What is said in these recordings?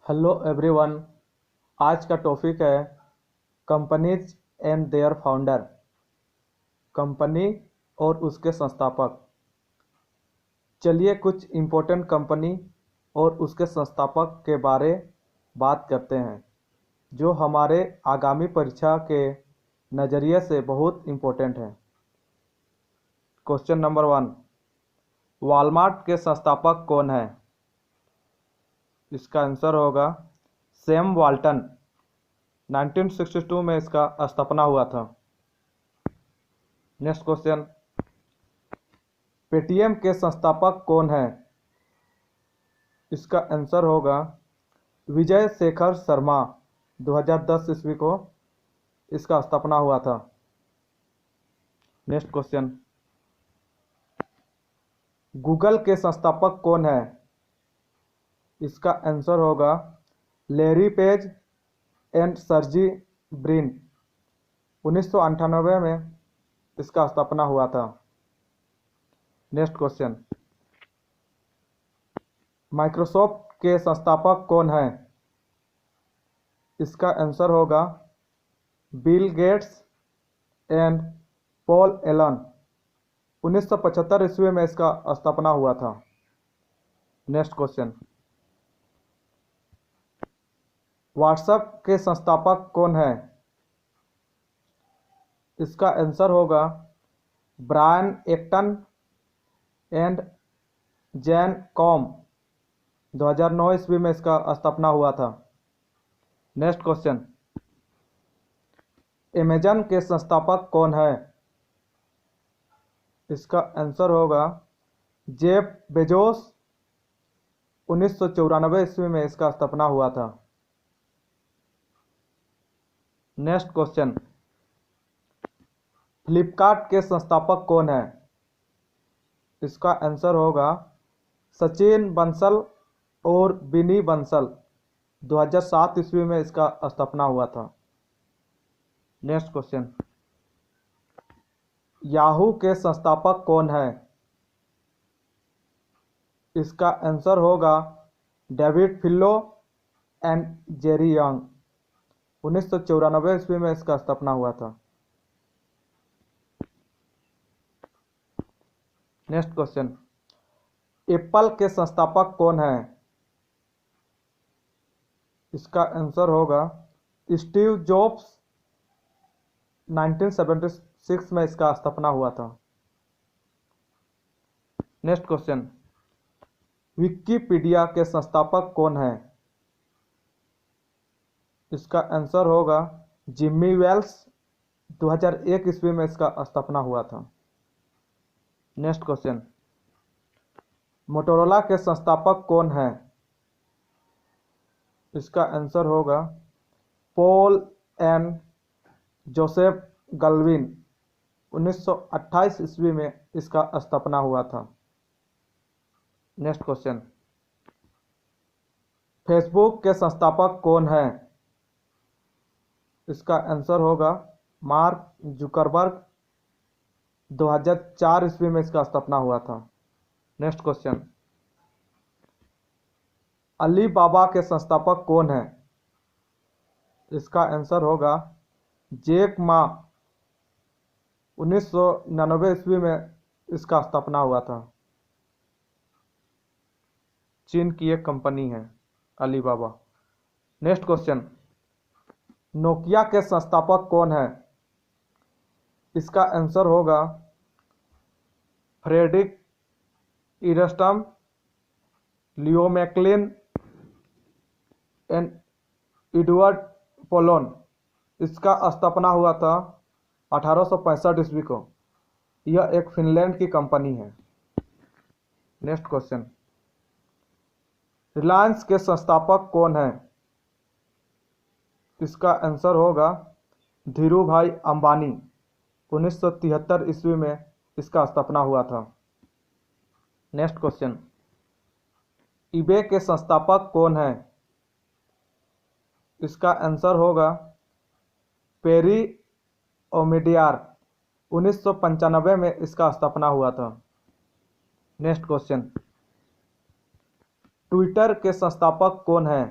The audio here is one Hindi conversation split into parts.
Hello everyone. आज का टॉपिक है companies and their founder. Company और उसके संस्थापक। चलिए कुछ इम्पोर्टेंट कंपनी और उसके संस्थापक के बारे बात करते हैं जो हमारे आगामी परीक्षा के नज़रिए से बहुत इम्पोर्टेंट हैं। क्वेश्चन नंबर 1, वॉलमार्ट के संस्थापक कौन है? इसका आंसर होगा सैम वाल्टन। 1962 में इसका स्थापना हुआ था। नेक्स्ट क्वेश्चन, पेटीएम के संस्थापक कौन है? इसका आंसर होगा विजय शेखर शर्मा। 2010 ईस्वी को इसका स्थापना हुआ था। नेक्स्ट क्वेश्चन, गूगल के संस्थापक कौन है? इसका आंसर होगा Larry page and Sergey Brin. 1998 में इसका स्थापना हुआ था। नेक्स्ट क्वेश्चन, माइक्रोसॉफ्ट के संस्थापक कौन है? इसका आंसर होगा Bill Gates and Paul Allen. 1975 ईस्वी में इसका स्थापना हुआ था। नेक्स्ट क्वेश्चन, व्हाट्सएप के संस्थापक कौन है? इसका आंसर होगा Brian Acton and Jan Koum. 2009 ईस्वी में इसका स्थापना हुआ था। नेक्स्ट क्वेश्चन, अमेजन के संस्थापक कौन है? इसका आंसर होगा जेफ बेजोस। 1994 ईस्वी में इसका स्थापना हुआ था। नेक्स्ट क्वेश्चन, फ्लिपकार्ट के संस्थापक कौन है? इसका आंसर होगा सचिन बंसल और बिनी बंसल। 2007 ईस्वी में इसका स्थापना हुआ था। नेक्स्ट क्वेश्चन, याहू के संस्थापक कौन है? इसका आंसर होगा डेविड फिल्लो एंड जेरी यंग। 1994 ईस्वी में इसका स्थापना हुआ था। नेक्स्ट क्वेश्चन, एप्पल के संस्थापक कौन है? इसका आंसर होगा स्टीव जॉब्स। 1976 में इसका स्थापना हुआ था। नेक्स्ट क्वेश्चन, विकिपीडिया के संस्थापक कौन है? इसका आंसर होगा जिम्मी वेल्स। 2001 ईस्वी में इसका स्थापना हुआ था। नेक्स्ट क्वेश्चन, मोटोरोला के संस्थापक कौन है? इसका आंसर होगा पॉल एंड जोसेफ गल्विन। 1928 ईस्वी में इसका स्थापना हुआ था। नेक्स्ट क्वेश्चन, फेसबुक के संस्थापक कौन है? इसका आंसर होगा मार्क जुकरबर्ग। 2004 ईस्वी में इसका स्थापना हुआ था। नेक्स्ट क्वेश्चन, अलीबाबा के संस्थापक कौन है? इसका आंसर होगा जैक मा। 1999 ईस्वी में इसका स्थापना हुआ था। चीन की एक कंपनी है अलीबाबा। नेक्स्ट क्वेश्चन, नोकिया के संस्थापक कौन है? इसका आंसर होगा फ्रेडरिक इरस्टम, लियो मैकलिन एंड एडवर्ड पोलोन। इसका स्थापना हुआ था 1865 ईस्वी को। यह एक फिनलैंड की कंपनी है। नेक्स्ट क्वेश्चन, रिलायंस के संस्थापक कौन है? इसका आंसर होगा धीरू भाई अंबानी। 1973 ईस्वी में इसका स्थापना हुआ था। नेक्स्ट क्वेश्चन, ईबे के संस्थापक कौन है? इसका आंसर होगा पेरी ओमिडियार। 1995 में इसका स्थापना हुआ था। नेक्स्ट क्वेश्चन, ट्विटर के संस्थापक कौन है?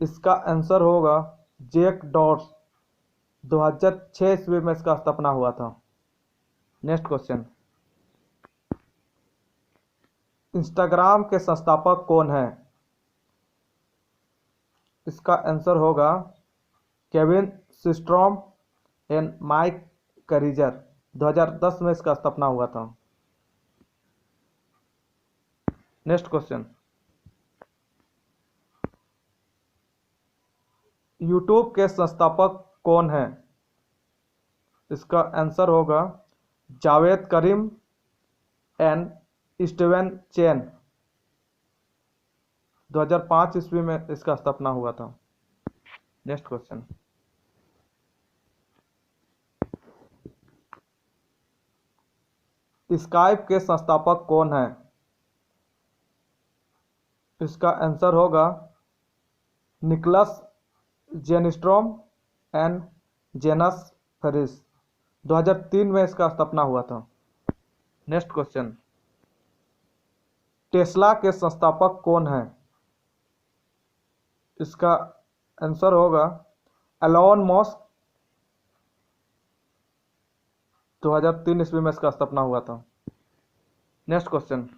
इसका आंसर होगा जैक डॉर्स। 2006 ईस्वी में इसका स्थापना हुआ था। नेक्स्ट क्वेश्चन, इंस्टाग्राम के संस्थापक कौन है? इसका आंसर होगा केविन सिस्ट्रॉम एंड माइक करीजर। 2010 में इसका स्थापना हुआ था। नेक्स्ट क्वेश्चन, यूट्यूब के संस्थापक कौन है? इसका आंसर होगा जावेद करीम एंड स्टीवन चेन। 2005 ईस्वी में इसका स्थापना हुआ था। नेक्स्ट क्वेश्चन, स्काइप के संस्थापक कौन है? इसका आंसर होगा निकलस जेनस्ट्रॉम एंड जेनस फेरिस। 2003 में इसका स्थापना हुआ था। नेक्स्ट क्वेश्चन, टेस्ला के संस्थापक कौन है? इसका आंसर होगा एलोन मस्क। 2003 ईस्वी में इसका स्थापना हुआ था। नेक्स्ट क्वेश्चन,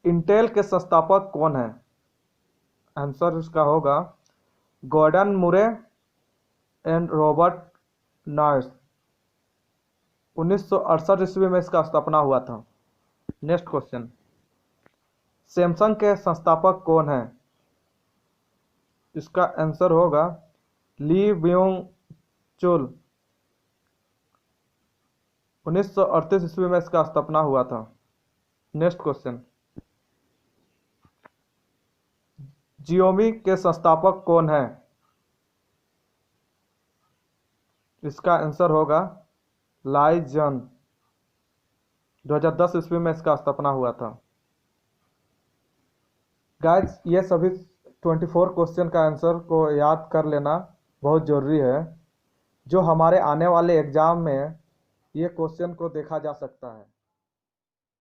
इंटेल के संस्थापक कौन है? आंसर इसका होगा गॉर्डन मुरे एंड रॉबर्ट नॉइस। 1968 ईस्वी में इसका स्थापना हुआ था। नेक्स्ट क्वेश्चन, सैमसंग के संस्थापक कौन है? इसका आंसर होगा ली ब्योंग चुल। 1938 ईस्वी में इसका स्थापना हुआ था। नेक्स्ट क्वेश्चन, जियोमी के संस्थापक कौन है? इसका आंसर होगा लाई जन। 2010 ईस्वी में इसका स्थापना हुआ था। गाइस, ये सभी 24 क्वेश्चन का आंसर को याद कर लेना बहुत ज़रूरी है, जो हमारे आने वाले एग्ज़ाम में ये क्वेश्चन को देखा जा सकता है।